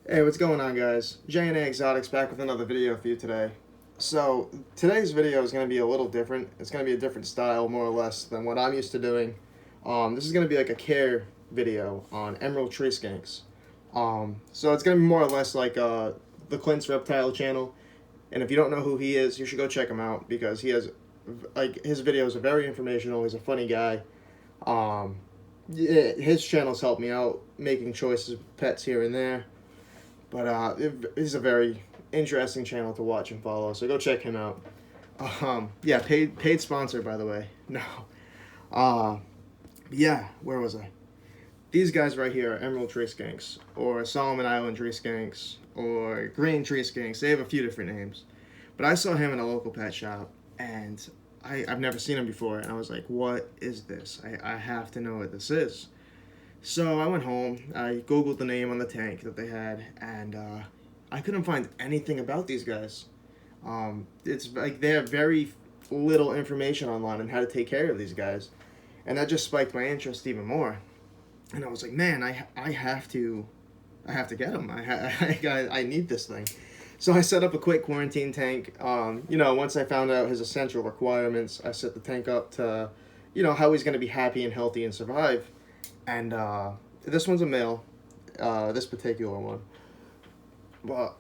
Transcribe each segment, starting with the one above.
Hey, what's going on, guys? J&A Exotics back with another video for you today. So, today's video is going to be a little different. It's going to be a different style, more or less, than what I'm used to doing. This is going to be like a care video on emerald tree skinks. So it's going to be more or less like the Clint's Reptile channel. And if you don't know who he is, you should go check him out because he has, like, his videos are very informational. He's a funny guy. Um, yeah, his channel's helped me out making choices of pets here and there. But it's a very interesting channel to watch and follow, so go check him out. Yeah, paid sponsor, by the way. No. Uh, yeah, where was I? These guys right here are Emerald Tree Skinks, or Solomon Island Tree Skinks, or Green Tree Skinks. They have a few different names. But I saw him in a local pet shop, and I've never seen him before, and I was like, what is this? I have to know what this is. So I went home, I googled the name on the tank that they had, and I couldn't find anything about these guys. It's like they have very little information online on how to take care of these guys, and that just spiked my interest even more. And I was like, man, I have to get them. I need this thing. So I set up a quick quarantine tank. Once I found out his essential requirements, I set the tank up to, how he's going to be happy and healthy and survive. And this one's a male, this particular one. But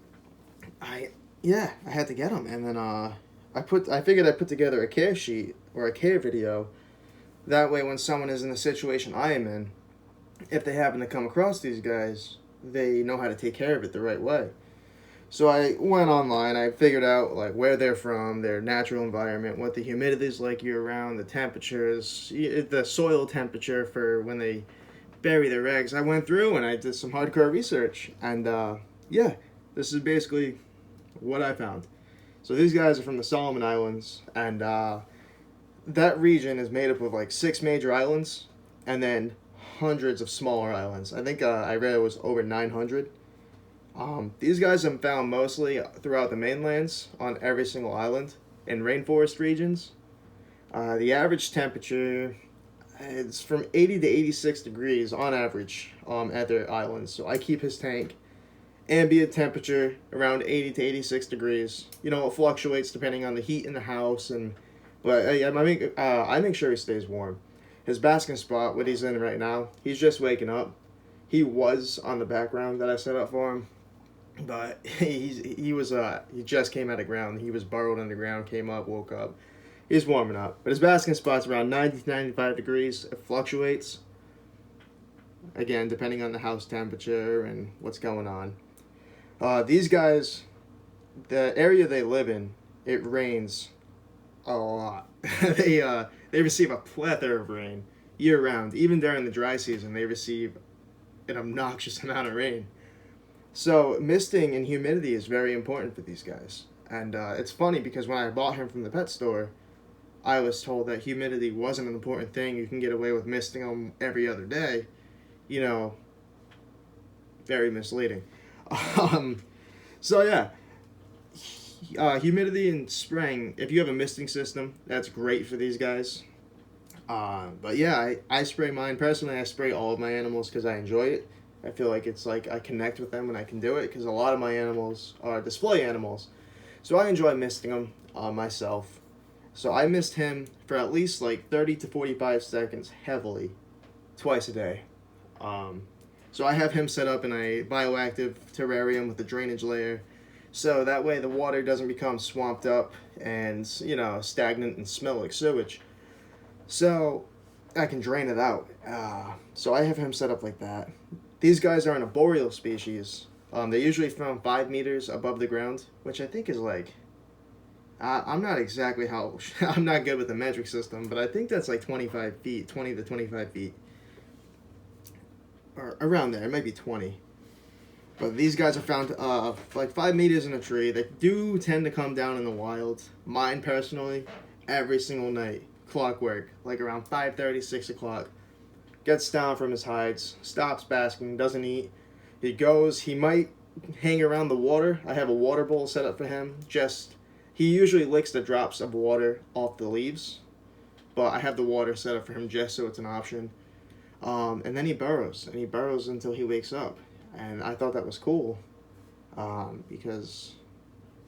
I had to get him, and then I figured I'd put together a care sheet or a care video. That way, when someone is in the situation I am in, if they happen to come across these guys, they know how to take care of it the right way. So I went online. I figured out like where they're from, their natural environment, what the humidity is like year round, the temperatures, the soil temperature for when they bury their eggs. I went through and I did some hardcore research, and yeah, this is basically what I found. So these guys are from the Solomon Islands, and that region is made up of like 6 major islands, and then hundreds of smaller islands. I think I read it was over 900. These guys are found mostly throughout the mainlands on every single island in rainforest regions. The average temperature is from 80 to 86 degrees on average at their islands. So I keep his tank ambient temperature around 80 to 86 degrees. It fluctuates depending on the heat in the house, but I make sure he stays warm. His basking spot, what he's in right now, he's just waking up. He was on the background that I set up for him, but he just came out of ground. He was burrowed underground, came up, woke up. He's warming up, but his basking spot's around 90 to 95 degrees. It fluctuates again depending on the house temperature and what's going on. These guys, the area they live in, it rains a lot. They receive a plethora of rain year round. Even during the dry season, they receive an obnoxious amount of rain. So misting and humidity is very important for these guys. And it's funny because when I bought him from the pet store, I was told that humidity wasn't an important thing. You can get away with misting them every other day. Very misleading. Um, so yeah, humidity and spraying. If you have a misting system, that's great for these guys. But yeah, I spray mine personally. I spray all of my animals because I enjoy it. I feel like it's like I connect with them when I can do it because a lot of my animals are display animals, so I enjoy misting them myself. So I mist him for at least like 30 to 45 seconds heavily, twice a day. Um, so I have him set up in a bioactive terrarium with a drainage layer, so that way the water doesn't become swamped up and stagnant and smell like sewage. So I can drain it out. So I have him set up like that. These guys are an arboreal species. They're usually found 5 meters above the ground, which I think is like I'm not exactly how I'm not good with the metric system, but I think that's like 25 feet, 20 to 25 feet, or around there. It might be 20. But these guys are found like 5 meters in a tree. They do tend to come down in the wild. Mine personally, every single night, clockwork, like around 5:30, 6 o'clock. Gets down from his hides, stops basking, doesn't eat. He might hang around the water. I have a water bowl set up for him. He usually licks the drops of water off the leaves, but I have the water set up for him just so it's an option. And then he burrows until he wakes up. And I thought that was cool. because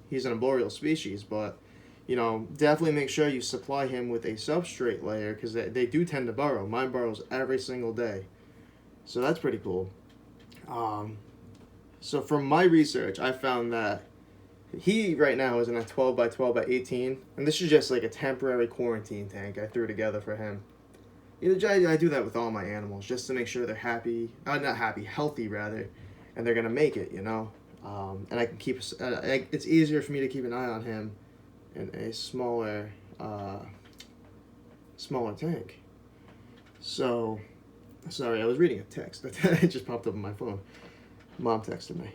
he's an arboreal species, but definitely make sure you supply him with a substrate layer because they do tend to burrow. Mine burrows every single day, so that's pretty cool. So from my research, I found that he right now is in a 12 by 12 by 18, and this is just like a temporary quarantine tank I threw together for him. I do that with all my animals just to make sure they're happy, not happy, healthy rather, and they're gonna make it, and I can keep. It's easier for me to keep an eye on him in a smaller tank. So, sorry, I was reading a text. It just popped up on my phone. Mom texted me.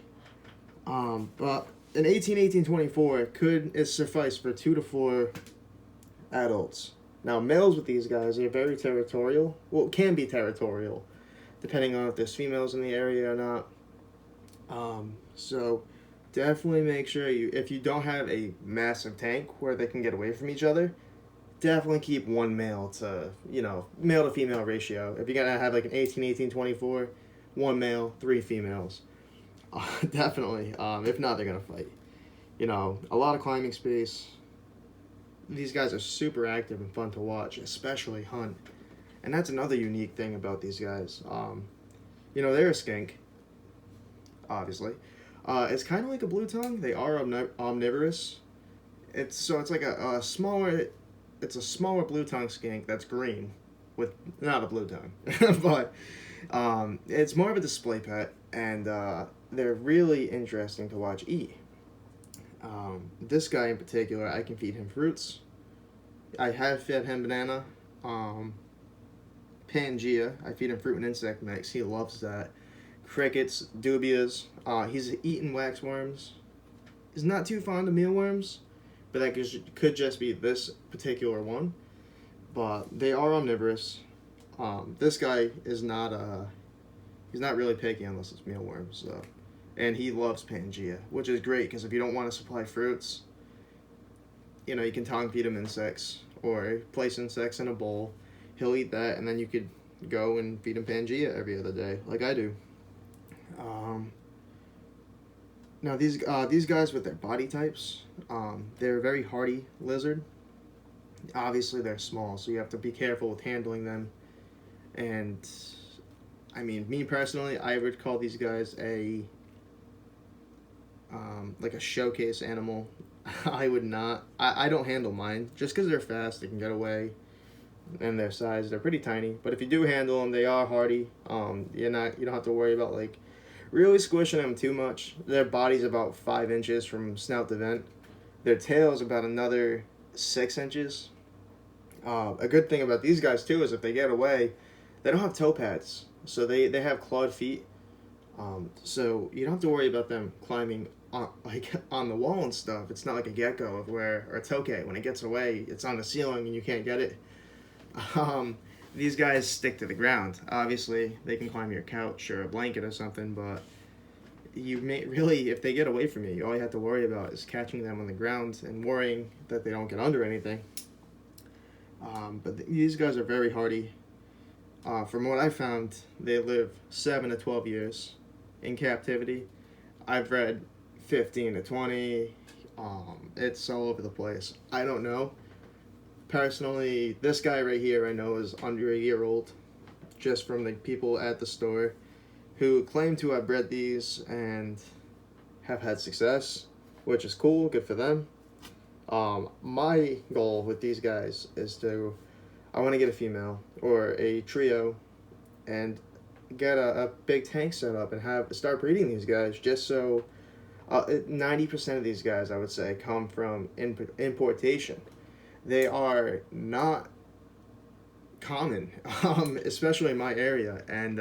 But an 18-18-24 could suffice for 2 to 4 adults. Now, males with these guys are very territorial. Well, can be territorial, depending on if there's females in the area or not. So definitely make sure if you don't have a massive tank where they can get away from each other, definitely keep one male to, male to female ratio. If you're going to have like an 18-18-24, 1 male, 3 females. Definitely. If not, they're going to fight. A lot of climbing space. These guys are super active and fun to watch, especially hunt. And that's another unique thing about these guys. They're a skink, obviously. It's kind of like a blue tongue. They are omnivorous. It's like a smaller blue tongue skink that's green, with not a blue tongue, but it's more of a display pet, and they're really interesting to watch eat. This guy in particular, I can feed him fruits. I have fed him banana, Pangea. I feed him fruit and insect mix. He loves that. Crickets, dubias. He's eaten waxworms. He's not too fond of mealworms, but that could just be this particular one. But they are omnivorous. This guy is not he's not really picky unless it's mealworms. So. And he loves Pangea, which is great because if you don't want to supply fruits, you can tongue feed him insects or place insects in a bowl. He'll eat that, and then you could go and feed him Pangea every other day, like I do. Now these guys with their body types, they're a very hardy lizard. Obviously they're small, so you have to be careful with handling them. And I mean, me personally, I would call these guys like a showcase animal. I would not. I don't handle mine just because they're fast. They can get away, and their size, they're pretty tiny. But if you do handle them, they are hardy. You don't have to worry about like really squishing them too much. Their body's about 5 inches from snout to vent. Their tail's about another 6 inches. A good thing about these guys too is if they get away, they don't have toe pads, so they have clawed feet. So you don't have to worry about them climbing on the wall and stuff. It's not like a gecko or a tokay. When it gets away, it's on the ceiling and you can't get it. These guys stick to the ground. Obviously, they can climb your couch or a blanket or something, but if they get away from you, all you have to worry about is catching them on the ground and worrying that they don't get under anything. But these guys are very hardy. From what I found, they live 7 to 12 years in captivity. I've read 15 to 20. It's all over the place. I don't know. Personally, this guy right here I know is under a year old, just from the people at the store who claim to have bred these and have had success, which is cool, good for them. My goal with these guys is I want to get a female or a trio and get a big tank set up and start breeding these guys, just so 90% of these guys, I would say, come from importation. They are not common, especially in my area, and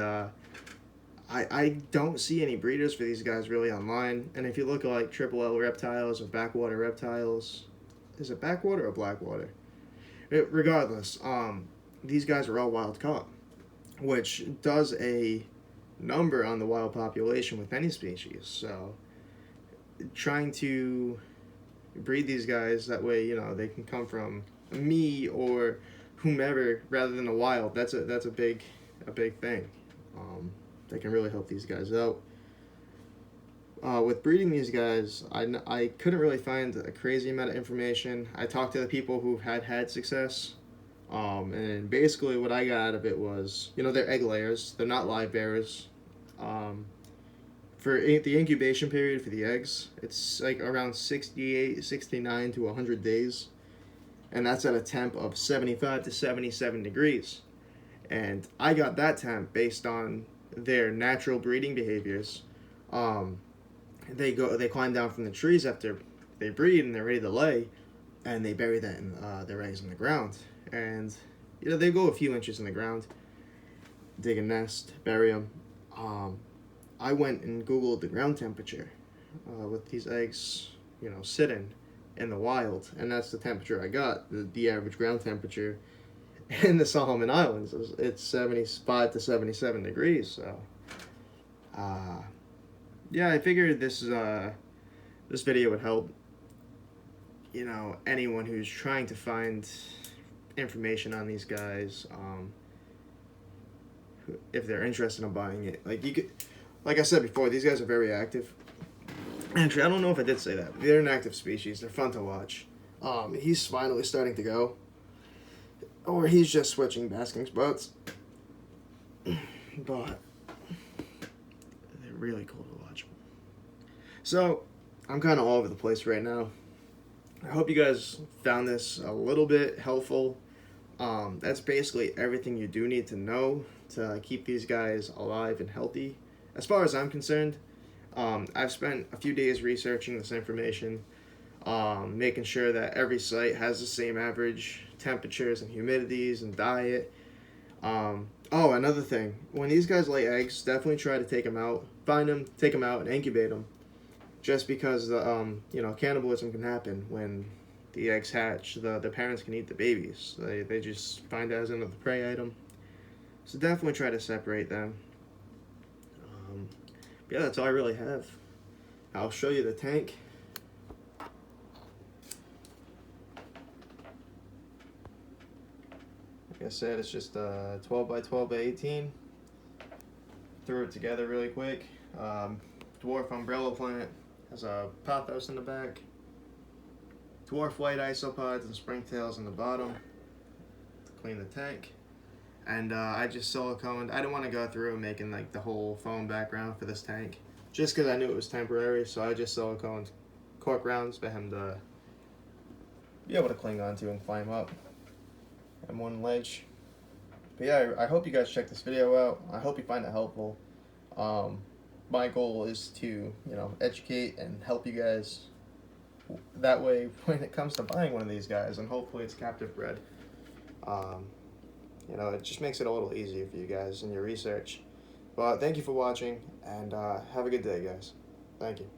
I don't see any breeders for these guys really online. And if you look at like Triple L Reptiles or Backwater Reptiles, is it Backwater or Blackwater? Regardless, these guys are all wild caught, which does a number on the wild population with any species. So trying to breed these guys that way, they can come from me or whomever rather than the wild. That's a big thing. That can really help these guys out. With breeding these guys, I couldn't really find a crazy amount of information. I talked to the people who had success, and basically what I got out of it was, they're egg layers. They're not live bearers. For the incubation period for the eggs, it's like around 68, 69 to 100 days, and that's at a temp of 75 to 77 degrees. And I got that temp based on their natural breeding behaviors. They climb down from the trees after they breed and they're ready to lay, and they bury their eggs in the ground. And they go a few inches in the ground, dig a nest, bury them. I went and Googled the ground temperature with these eggs, sitting in the wild, and that's the temperature I got. The average ground temperature in the Solomon Islands it's 75 to 77 degrees. So, yeah, I figured this video would help. Anyone who's trying to find information on these guys, if they're interested in buying it. Like I said before, these guys are very active. Actually, I don't know if I did say that. They're an active species. They're fun to watch. He's finally starting to go. Or he's just switching basking spots. But they're really cool to watch. So, I'm kind of all over the place right now. I hope you guys found this a little bit helpful. That's basically everything you do need to know to keep these guys alive and healthy. As far as I'm concerned, I've spent a few days researching this information, making sure that every site has the same average temperatures and humidities and diet. Oh, another thing, when these guys lay eggs, definitely try to take them out, find them, take them out, and incubate them. Just because cannibalism can happen when the eggs hatch. The parents can eat the babies. They just find it as another prey item. So definitely try to separate them. Yeah, that's all I really have. I'll show you the tank. Like I said, it's just 12 by 12 by 18. Threw it together really quick. Dwarf umbrella plant. Has a pothos in the back. Dwarf white isopods and springtails in the bottom to clean the tank. And I just siliconed. I didn't want to go through making like the whole foam background for this tank, just because I knew it was temporary. So I just siliconed cork rounds for him to be able to cling onto and climb up. And one ledge. But yeah, I hope you guys check this video out. I hope you find it helpful. My goal is to educate and help you guys. That way, when it comes to buying one of these guys, and hopefully it's captive bred. It just makes it a little easier for you guys in your research. But thank you for watching, and have a good day, guys. Thank you.